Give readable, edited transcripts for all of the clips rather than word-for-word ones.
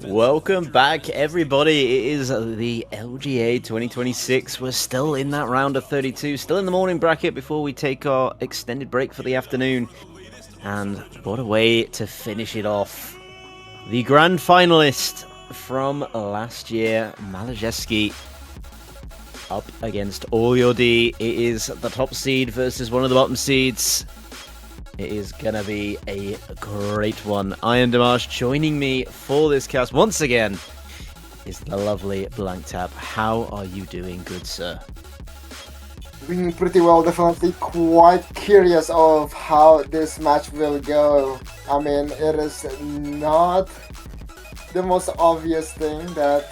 Welcome back, everybody. It is the LGA 2026. We're still in that round of 32, still in the morning bracket before we take our extended break for the afternoon. And what a way to finish it off. The grand finalist from last year, MALISZEWSKI, up against AllyrD. It is the top seed versus one of the bottom seeds. It is gonna be a great one. I am Dimash. Joining me for this cast once again is the lovely Blank Tap. How are you doing, good sir? Doing pretty well, definitely quite curious of how this match will go. I mean, it is not the most obvious thing that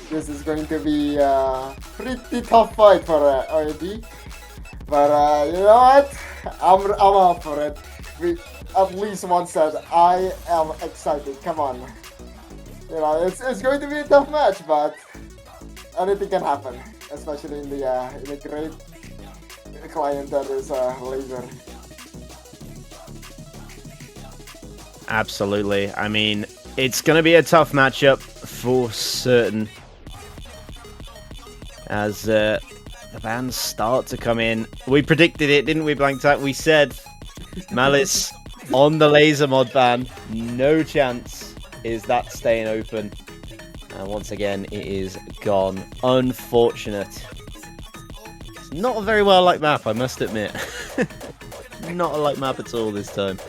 this is going to be a pretty tough fight for AllyrD. But you know what? I'm up for it. At least one said I am excited. Come on. You know, it's going to be a tough match, but anything can happen, especially in the great client that is Lazer. Absolutely. I mean, it's going to be a tough matchup for certain. As the bans start to come in. We predicted it, didn't we, Blank Tap? We said Malice on the Lazer mod ban. No chance is that staying open. And once again, it is gone. Unfortunate. It's not a very well liked map, I must admit. Not a liked map at all this time.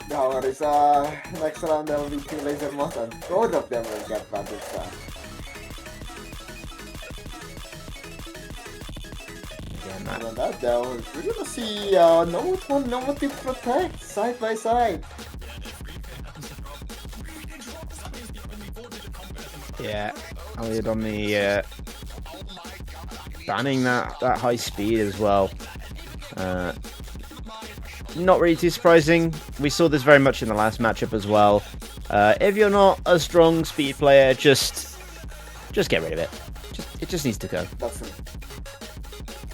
No worries. Next round there will be 2 Lazer mods and both of them will get banned this time. And on that though, we're gonna see no one, no one to protect side by side. Yeah, AllyrD on the banning that high speed as well. Not really too surprising. We saw this very much in the last matchup as well. If you're not a strong speed player, just get rid of it. It just needs to go. That's it.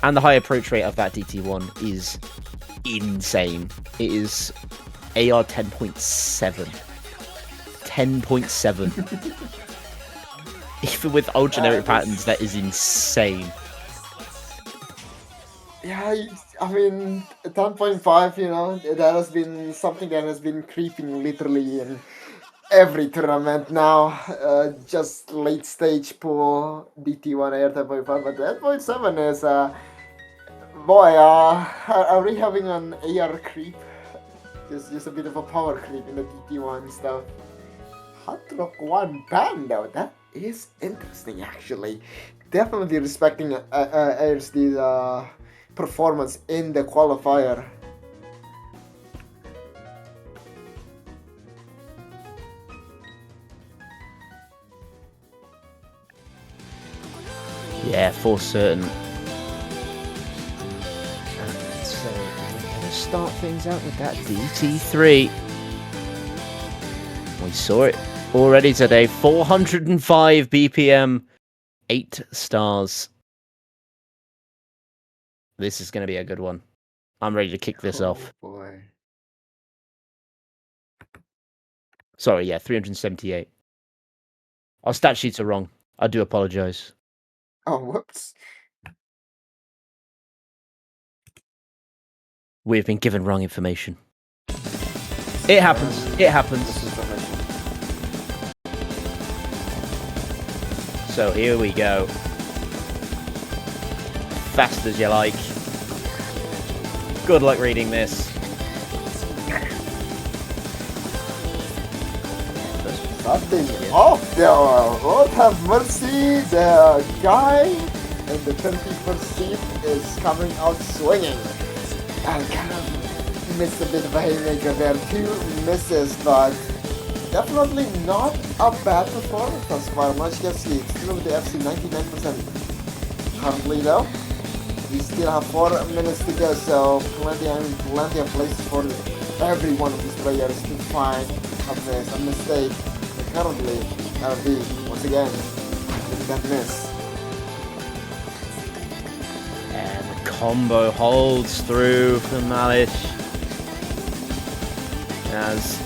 And the high approach rate of that DT1 is insane. It is AR 10.7. 10.7. Even with old generic patterns, that is insane. Yeah, I mean, 10.5, you know, that has been something that has been creeping literally in every tournament now. Just late stage pool DT1 AR 10.5, but 10.7 is boy, are we having an AR creep? Just a bit of a power creep in the DT1 stuff. Hot Rock 1 ban though, that is interesting actually. Definitely respecting AllyrD's performance in the qualifier. Yeah, for certain. So we're going to start things out with that DT3. We saw it already today. 405 BPM, 8 stars. This is going to be a good one. I'm ready to kick this off. Boy. Sorry, yeah, 378. Our stat sheets are wrong. I do apologize. Oh, whoops. We've been given wrong information. It happens. It happens. So here we go. Fast as you like. Good luck reading this. Nothing off there. Lord have mercy. The guy in the 21st seat is coming out swinging. And kind of missed a bit of a haymaker there. 2 misses, but definitely not a bad performance thus far. MALISZEWSKI still with the FC 99%. Currently though, we still have 4 minutes to go, so plenty of places for every one of these players to find a mistake. But currently, AllyrD, once again, with that miss. And the combo holds through for Malish. As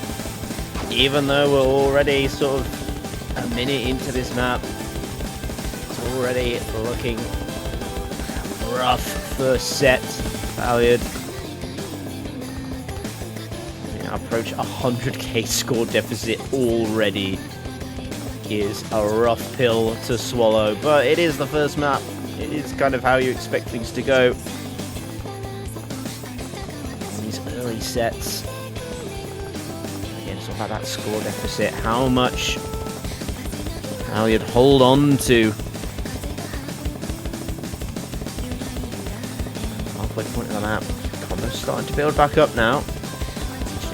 even though we're already sort of a minute into this map, it's already looking rough first set. AllyrD. Approach 100k score deficit already is a rough pill to swallow, but it is the first map. It is kind of how you expect things to go. These early sets. Again, it's all about that score deficit. How much AllyrD hold on to. Halfway point of the map. Combo's starting to build back up now.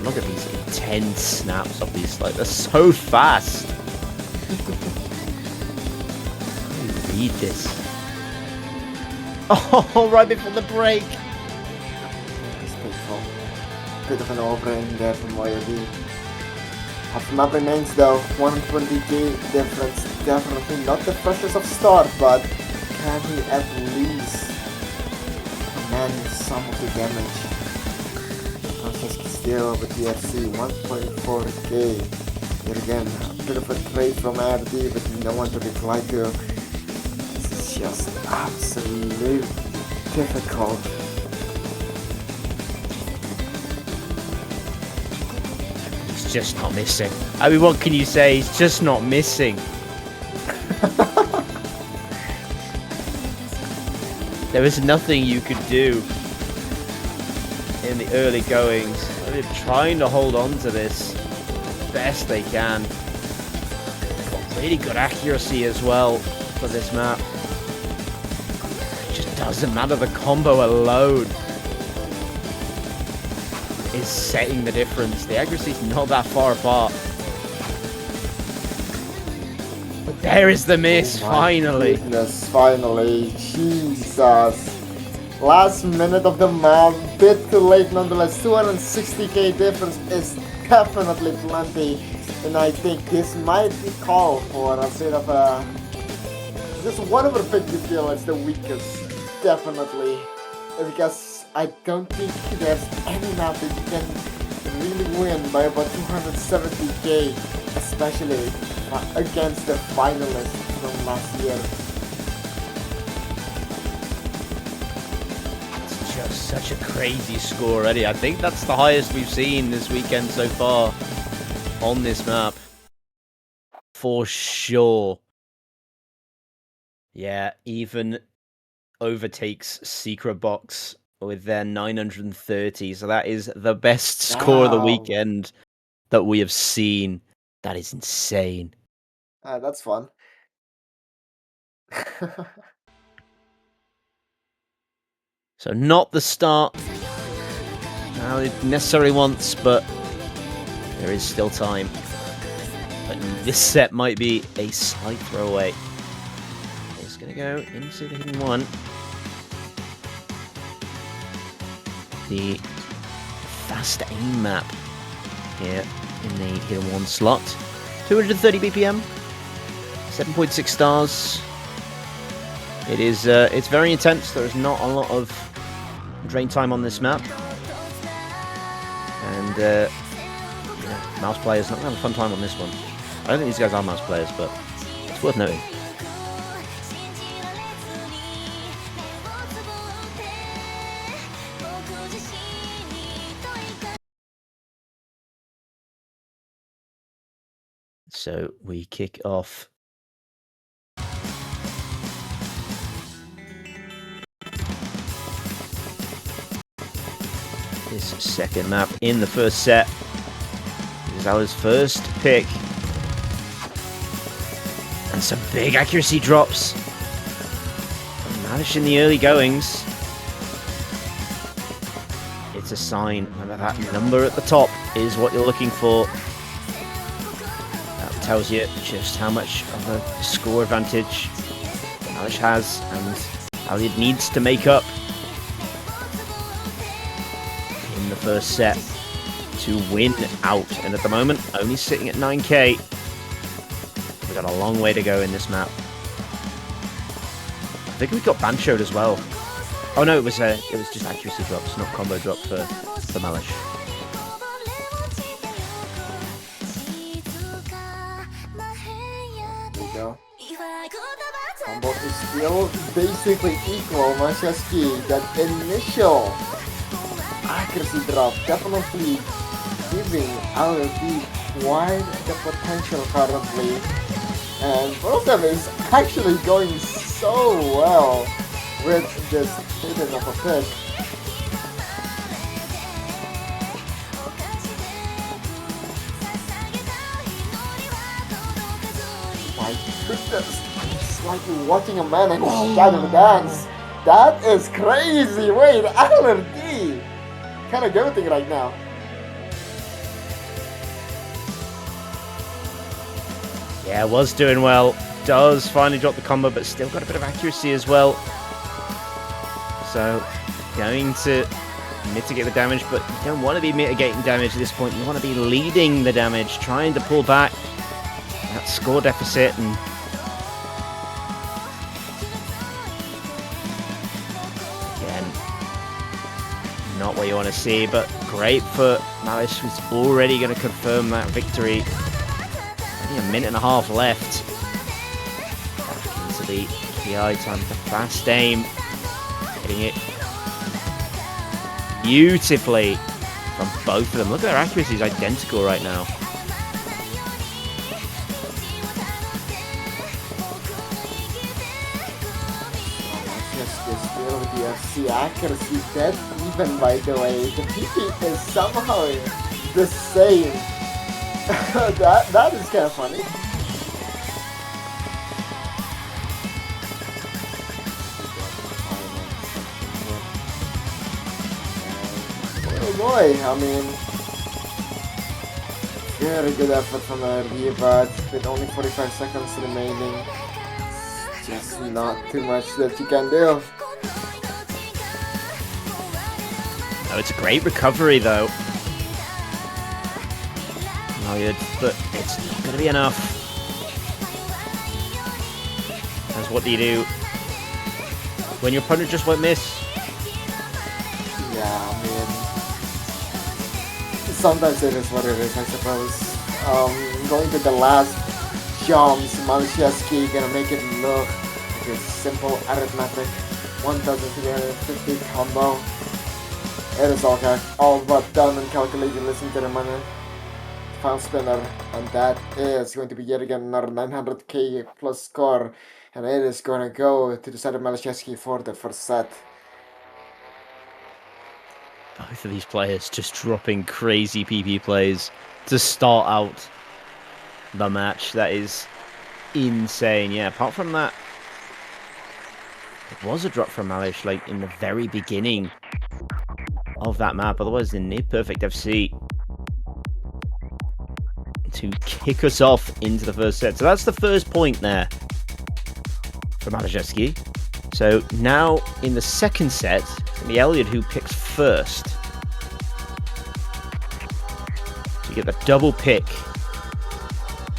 Look at these intense snaps of these, like, they're so fast. Read this. Oh, right before the break. That's painful. Bit of an overhang there from AllyrD. Half the map remains though, 120k difference. Definitely not the freshest of start, but can he at least command some of the damage? Still with the FC 1.4k. Yet again, a bit of a trade from AllyrD, but no one to reply to. This is just absolutely difficult. He's just not missing. I mean, what can you say? He's just not missing. There is nothing you could do in the early goings. They're trying to hold on to this best they can. Got really good accuracy as well for this map. It just doesn't matter. The combo alone is setting the difference. The accuracy's not that far apart. But there is the miss, finally. Goodness, finally. Jesus. Last minute of the map, bit too late nonetheless. 260k difference is definitely plenty, and I think this might be called for a bit of a... Just whatever pick you feel is the weakest, definitely. Because I don't think there's any map that you can really win by about 270k, especially against the finalists from last year. Such a crazy score already. I think that's the highest we've seen this weekend so far on this map. For sure. Yeah, even overtakes Secret Box with their 930. So that is the best score of the weekend that we have seen. That is insane. That's fun. So not the start AllyrD necessarily wants, but there is still time. But this set might be a slight throwaway. It's going to go into the hidden one. The fast aim map here in the hidden one slot. 230 BPM, 7.6 stars. It is, it's very intense. There is not a lot of drain time on this map. And, yeah, mouse players not having a fun time on this one. I don't think these guys are mouse players, but it's worth noting. So we kick off this second map in the first set. This is AllyrD's first pick. And some big accuracy drops. Malish in the early goings. It's a sign. Remember, that number at the top is what you're looking for. That tells you just how much of a score advantage Malish has, and AllyrD needs to make up in the first set to win out. And at the moment, only sitting at 9k. We've got a long way to go in this map. I think we got Banchoed as well. Oh no, it was just accuracy drops, not combo drop for Malish. Combo is still basically equal. MALISZEWSKI, that initial accuracy drop definitely giving AllyrD quite the potential currently. And both of them is actually going so well with this hidden of a pick. My goodness, it's like watching a man in his shadow dance. That is crazy. Wait, AllyrD kind of everything right now. Yeah, was doing well. Does finally drop the combo, but still got a bit of accuracy as well. So, going to mitigate the damage, but you don't want to be mitigating damage at this point. You want to be leading the damage, trying to pull back that score deficit. And again, not what you want to see, but great for Malish, who's already going to confirm that victory. Only a minute and a half left. Back into the PI time, the fast aim. Hitting it beautifully from both of them. Look at their accuracy, is identical right now. Still with the FC accuracy dead even, by the way. The PP is somehow the same. that is kind of funny. Oh boy, I mean, very good effort from AllyrD, but with only 45 seconds remaining, it's just not too much that you can do. Oh, it's a great recovery though. Oh, good, but it's not going to be enough. That's what do you do when your opponent just won't miss? Yeah, I mean, sometimes it is what it is, I suppose. Going to the last jumps, MALISZEWSKI gonna make it look like a simple arithmetic. 1,350 combo. It is all but done and calculated. Listen to the money. Final spinner, and that is going to be yet again another 900k plus score, and it is going to go to the side of MALISZEWSKI for the first set. Both of these players just dropping crazy PP plays to start out the match. That is insane. Yeah, apart from that, it was a drop from Malish like in the very beginning of that map. Otherwise, the near perfect FC to kick us off into the first set. So that's the first point there for MALISZEWSKI. So now in the second set, it's going to be AllyrD who picks first. So you get the double pick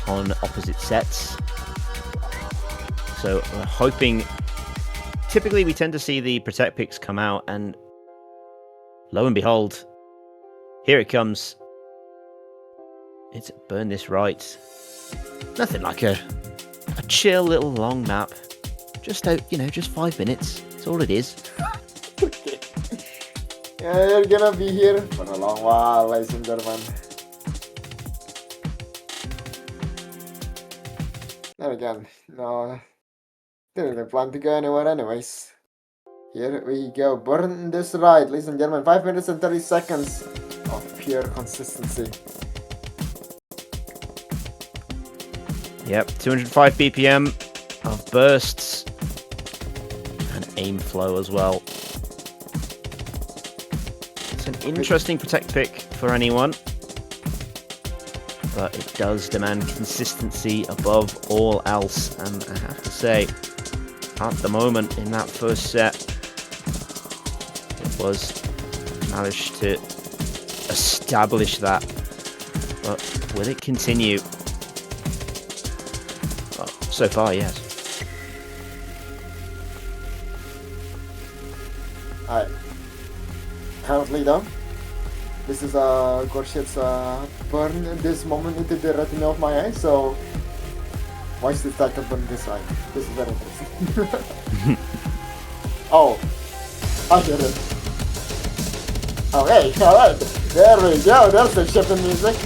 on opposite sets. So we're hoping, typically we tend to see the protect picks come out, and lo and behold, here it comes. It's Burn This Right. Nothing like a chill little long map. Just just 5 minutes. That's all it is. Okay. Yeah, you're gonna be here for a long while, ladies and gentlemen. Then again, no, didn't plan to go anywhere anyways. Here we go. Burn This Right, ladies and gentlemen. 5 minutes and 30 seconds of pure consistency. Yep, 205 BPM of bursts and aim flow as well. It's an interesting protect pick for anyone, but it does demand consistency above all else. And I have to say, at the moment in that first set, it was managed to establish that. But will it continue? So far, yes. Alright. Currently though, this is Gorshit's burn this moment into the retina of my eye, so Watch the start on this one. This is very interesting. Oh, I get it. Oh, hey, alright. There we go. There's the shift in music.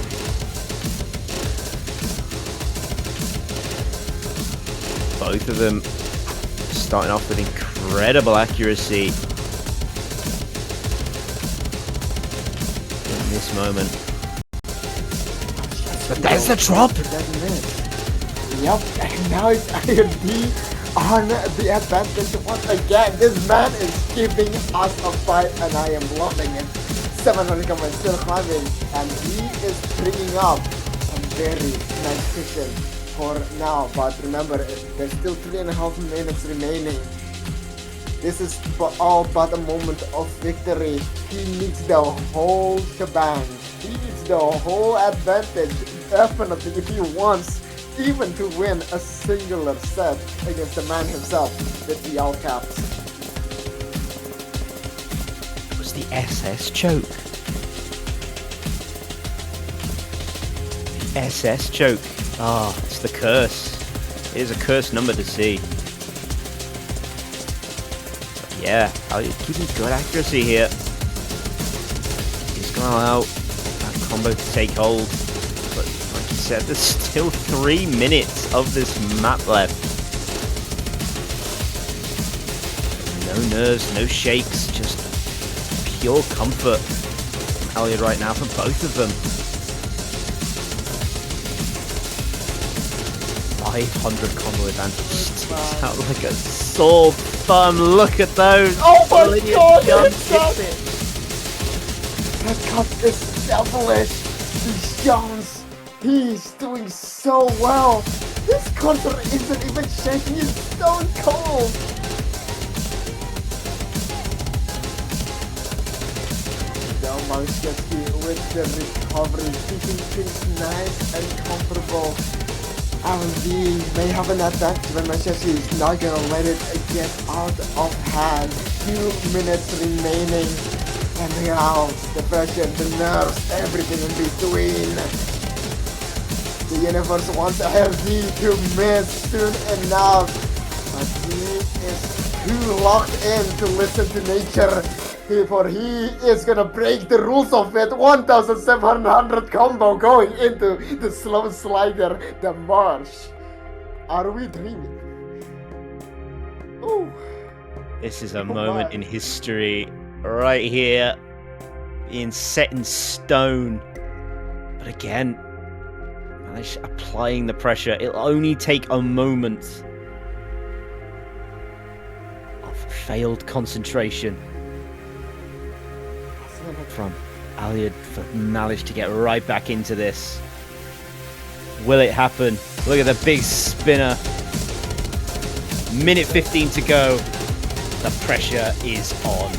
Both of them starting off with incredible accuracy in this moment. But there's the drop! Yep, and now it's AllyrD on the advantage once again. This man is giving us a fight and I am loving it. 700 comments still climbing and he is bringing up a very nice cushion for now. But remember, there's still 3.5 minutes remaining. This is all but a moment of victory. He needs the whole shebang. He needs the whole advantage, definitely, if he wants even to win a singular set against the man himself with the all caps. It was the SS choke. SS choke. Ah, oh, it's the curse. It is a cursed number to see. Yeah, keeping good accuracy here. He's going to allow that combo to take hold. But like you said, there's still 3 minutes of this map left. No nerves, no shakes, just pure comfort from AllyrD right now for both of them. 500 combo advantage sticks out like a sore thumb. Look at those. Oh my god, hits it. That cut is devilish. These jumps, he's doing so well. This counter isn't even shaking, he's stone cold. Now MALISZEWSKI with the recovery, keeping things nice and comfortable. AllyrD may have an advantage when MALISZEWSKI is not gonna let it get out of hand. 2 minutes remaining. And now the pressure, the nerves, everything in between. The universe wants AllyrD to miss soon enough. But he is too locked in to listen to nature. For he is gonna break the rules of it. 1700 combo going into the slow slider, the march. Are we dreaming? Ooh. This is a moment in history right here, being set in stone. But again, applying the pressure. It'll only take a moment of failed concentration from AllyrD for MALISZ to get right back into this. Will it happen? Look at the big spinner. Minute 15 to go. The pressure is on.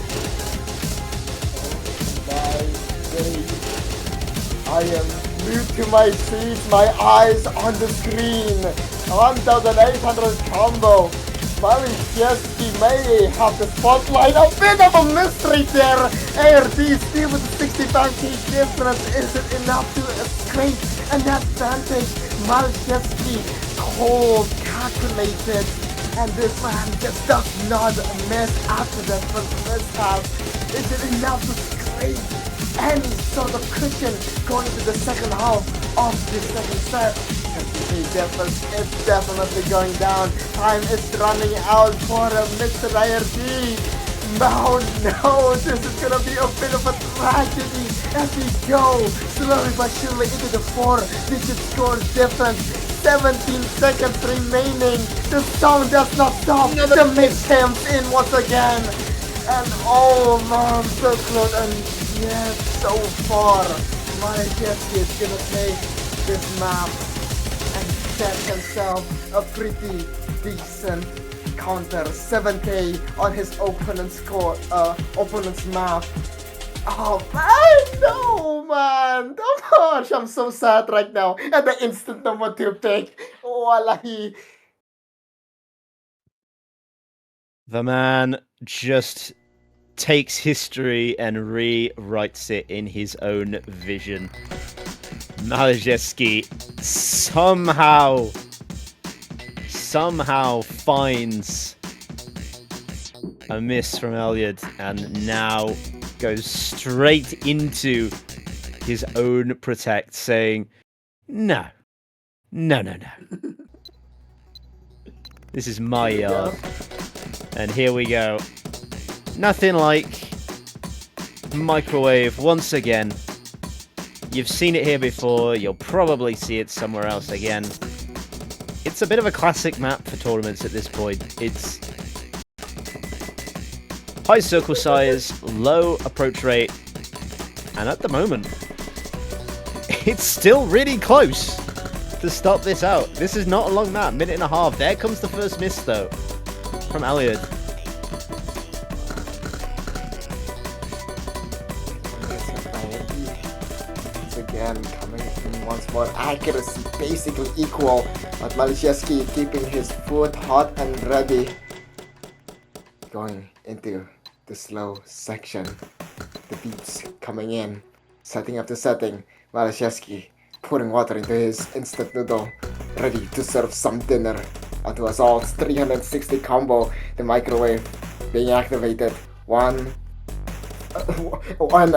I am glued to my seat, my eyes on the screen. 1800 combo. MALISZEWSKI may have the spotlight. A bit of a mystery there. AllyrD still with the 65k difference. Is it enough to scrape an advantage? MALISZEWSKI cold, calculated. And this man just does not miss after that first mishap. Is it enough to scrape any sort of cushion going into the second half of this second set? The difference is definitely going down. Time is running out for Mr. AllyrD. No, this is gonna be a bit of a tragedy as we go slowly but surely into the 4-digit score difference. 17 seconds remaining. The song does not stop. The mix comes in once again. And oh man, so close and yet so far. MALISZEWSKI is gonna take this map and set himself a pretty decent counter. 7k on his opponent's map. Oh man, no man, oh gosh, I'm so sad right now at the instant number 2 pick. Wallahi. The man just takes history and rewrites it in his own vision. MALISZEWSKI somehow somehow finds a miss from AllyrD and now goes straight into his own protect, saying, no. This is my yard. And here we go. Nothing like microwave once again. You've seen it here before, you'll probably see it somewhere else again. It's a bit of a classic map for tournaments at this point. It's high circle size, low approach rate, and at the moment, it's still really close to stop this out. This is not a long map, minute and a half. There comes the first miss though, from AllyrD. Again, coming in once more, accuracy basically equal, but MALISZEWSKI keeping his foot hot and ready. Going into the slow section, the beats coming in, setting up the setting. MALISZEWSKI pouring water into his instant noodle, ready to serve some dinner onto us all. 360 combo, the microwave being activated. One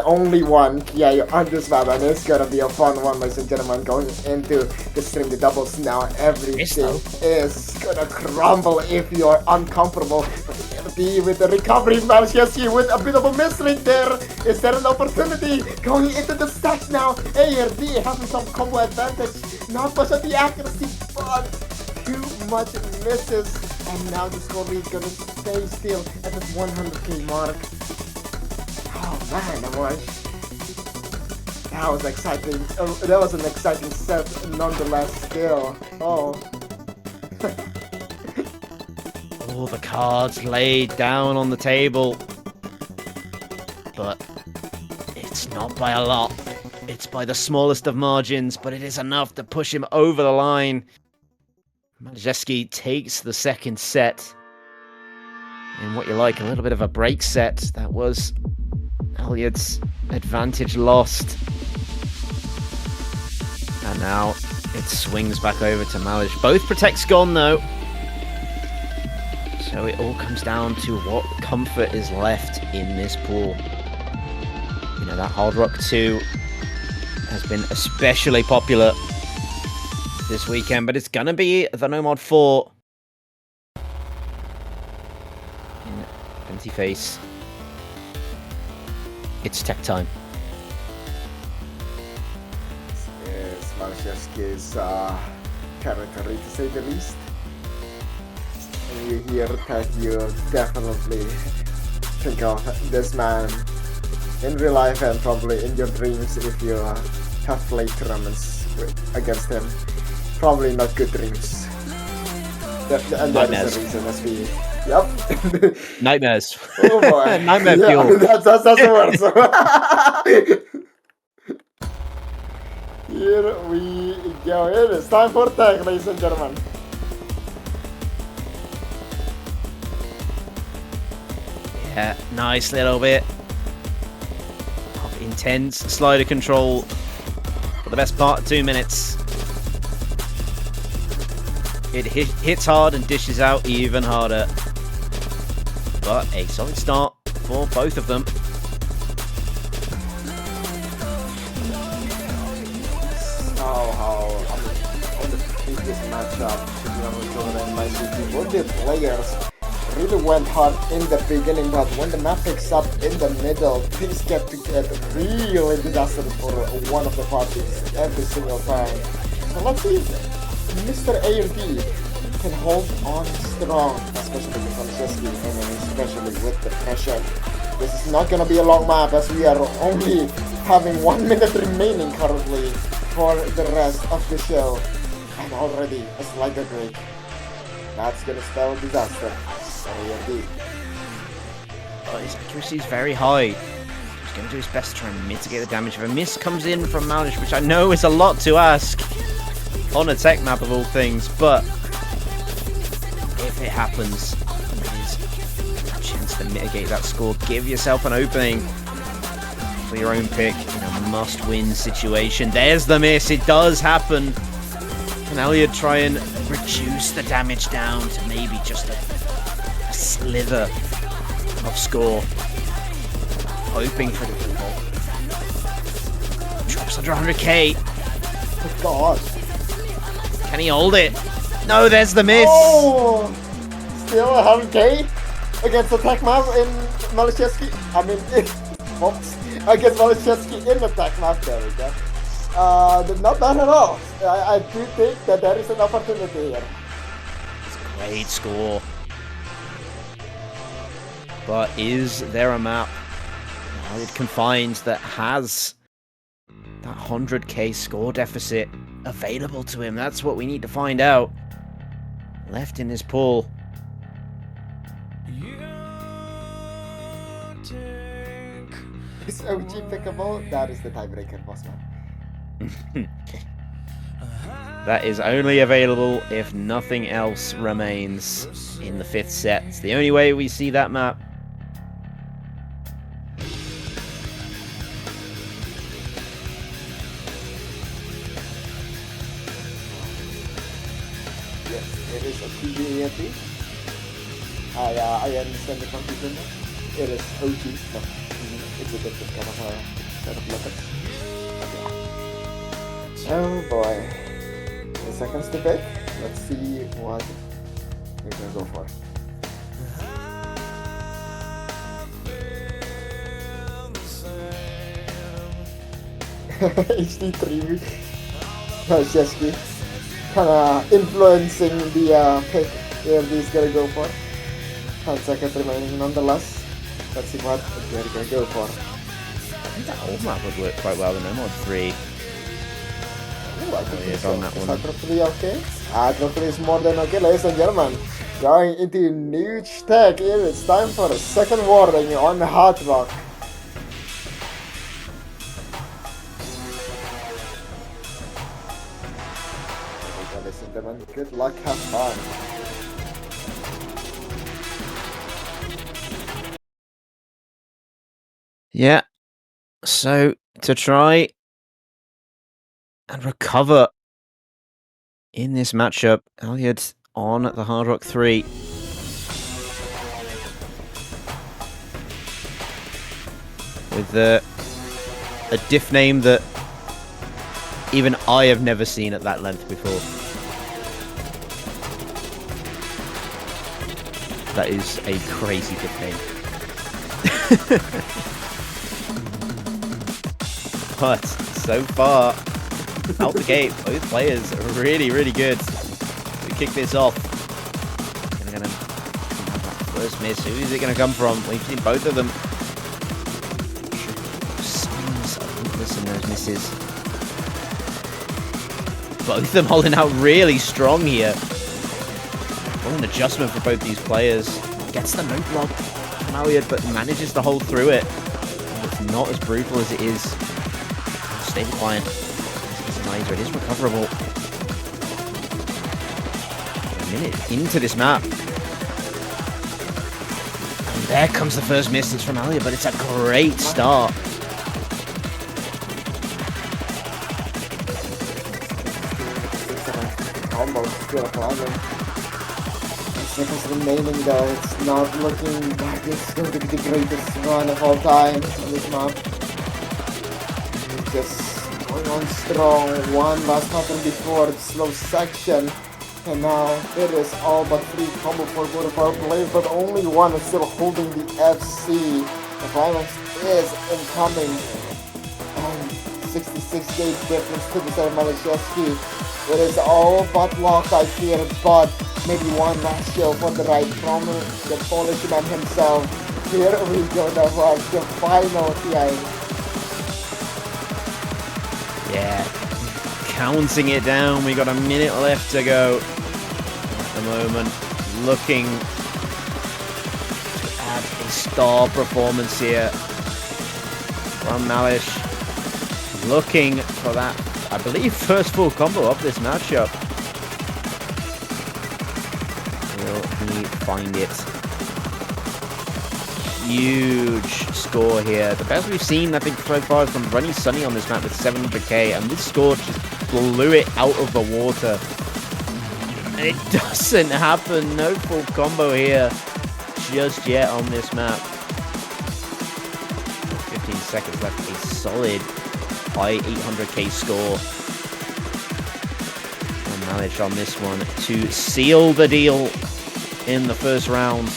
only one Kia on this map, and it's gonna be a fun one, ladies and gentlemen. Going into the stream, the doubles now, everything is gonna crumble if you're uncomfortable. AllyrD with the recovery, MALISZEWSKI with a bit of a miss right there. Is there an opportunity going into the stacks now? AllyrD having some combo advantage, not much of the accuracy, but too much misses, and now the score lead gonna stay still at the 100k mark. Oh man, that was exciting. That was an exciting set, nonetheless. Still, all the cards laid down on the table, but it's not by a lot. It's by the smallest of margins, but it is enough to push him over the line. MALISZEWSKI takes the second set in what you like, a little bit of a break set. That was AllyrD's advantage lost. And now it swings back over to MALISZ. Both protects gone though. So it all comes down to what comfort is left in this pool. You know, that Hard Rock 2 has been especially popular this weekend, but it's gonna be the Nomad 4 in empty face. It's tech time. Yes, MALISZEWSKI's territory, to say the least. And you hear that, you definitely think of this man in real life and probably in your dreams if you have played tournaments against him. Probably not good dreams. And that is the reason as we... Yep. Nightmares. Oh boy. Nightmare fuel. That's the word. Here we go. It is time for tag, ladies and gentlemen. Yeah, nice little bit of intense slider control for the best part of 2 minutes. It hits hard and dishes out even harder. But a solid start for both of them. On the previous matchup, both the players really went hard in the beginning, but when the map picks up in the middle, things get to get really disastrous for one of the parties every single time. So let's see if Mr. AllyrD can hold on strong, especially with MALISZEWSKI and especially with the pressure. This is not gonna be a long map as we are only having 1 minute remaining currently for the rest of the show. And already a slider break. That's gonna spell disaster. AllyrD. But his accuracy is very high. He's going to do his best to try and mitigate the damage. If a miss comes in from MALISZEWSKI, which I know is a lot to ask on a tech map of all things, but if it happens, there is a chance to mitigate that score. Give yourself an opening for your own pick in a must-win situation. There's the miss. It does happen. Can AllyrD try and reduce the damage down to maybe just a sliver of score? Hoping for the triple. Drops under 100k. Oh god. Can he hold it? No, there's the miss. Oh! Still 100k against attack map in MALISZEWSKI. I mean, oops. Against MALISZEWSKI in attack map. There we go. Not bad at all. I do think that there is an opportunity here. It's a great score. But is there a map AllyrD Confines that has that 100k score deficit available to him? That's what we need to find out. Left in this pool. Is OG pickable? That is the tiebreaker, boss man. That is only available if nothing else remains in the 5th set. It's the only way we see that map. Yes, it is a TBAP. I understand the confusion. It is OG, but it's a different kind of set of letters. Oh boy. 10 seconds to pick. Let's see what we're gonna go for. HD3 MALISZEWSKI kinda influencing the pick AllyrD is gonna go for. 10 seconds remaining nonetheless. Let's see what they're gonna go for. I think that old map would work quite well in mod 3. Ooh, I think yeah, so. on that Is one. Hydro 3 okay? Hydro 3 is more than okay, ladies and gentlemen. Going into huge tech, it's time for a second warning on Hard Rock. Ladies and gentlemen, good luck, have fun. Yeah. So, to try and recover in this matchup, AllyrD on the Hard Rock 3. With a diff name that even I have never seen at that length before. That is a crazy diff name. But so far, out the gate, both players are really, really good. We kick this off. Gonna have that first miss. Who is it gonna come from? We've seen both of them. Signs of weakness in those misses. Both of them holding out really strong here. What an adjustment for both these players. Gets the no block from AllyrD, but manages to hold through it. It's not as brutal as it is. Stay quiet. Lazer, it is recoverable. A minute into this map. And there comes the first miss. It's from AllyrD, but it's a great start. Almost still climbing. 10 seconds remaining though, it's not looking like it's going to be the greatest run of all time on this map. Just going on strong, one last pattern before the slow section, and now it is all but 3 combo for both of our players, but only one is still holding the FC. The violence is incoming, and 66 gauge difference to the side of MALISZEWSKI. It is all but locked, I fear, but maybe one last show for the right from the Polish man himself. Here we go, the final TI. Yeah, counting it down. We got a minute left to go at the moment. Looking to add a star performance here from Malish. Looking for that, I believe, first full combo of this matchup. Will he find it? Huge score here. The best we've seen, I think, so far is from Runny Sunny on this map with 700k, and this score just blew it out of the water. And it doesn't happen. No full combo here just yet on this map. 15 seconds left. A solid high 800k score. And managed on this one to seal the deal in the first round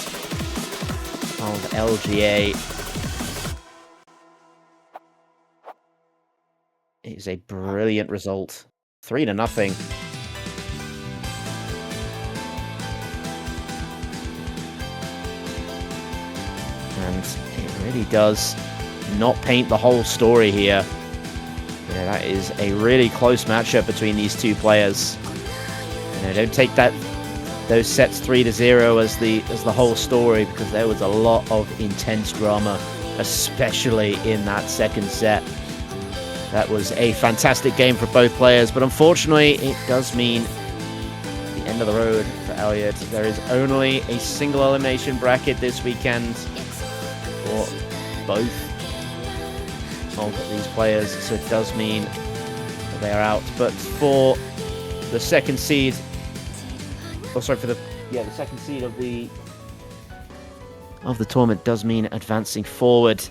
of LGA. It is a brilliant result. 3-0. And it really does not paint the whole story here. Yeah, that is a really close matchup between these two players. And I don't take those sets 3-0 as the whole story, because there was a lot of intense drama, especially in that second set. That was a fantastic game for both players, but unfortunately it does mean the end of the road for AllyrD. There is only a single elimination bracket this weekend for both of these players, so it does mean that they are out. But for the second seed, the second seed of the tournament does mean advancing forward,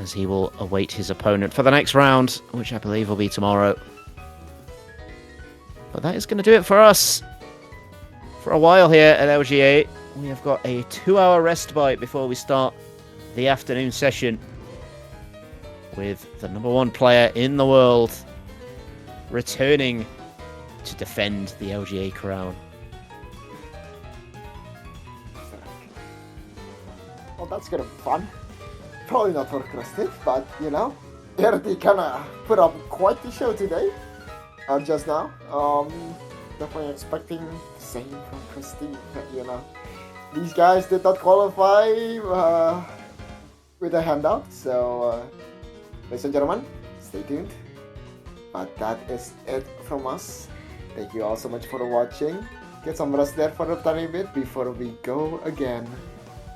as he will await his opponent for the next round, which I believe will be tomorrow. But that is going to do it for us for a while here at LGA. We have got a 2-hour respite before we start the afternoon session with the #1 player in the world returning to defend the LGA crown. Well, that's gonna be fun. Probably not for Krusty, but you know, AllyrD kinda put up quite the show today. Just now. Definitely expecting the same from Krusty, you know. These guys did not qualify with a handout, so ladies and gentlemen, stay tuned. But that is it from us. Thank you all so much for watching. Get some rest there for a tiny bit before we go again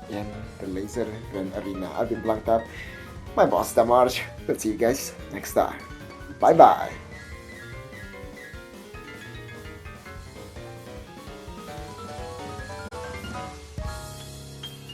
in the Lazer Grand Arena. I've been Blanked Up, my boss Damarj. We'll see you guys next time. Bye bye.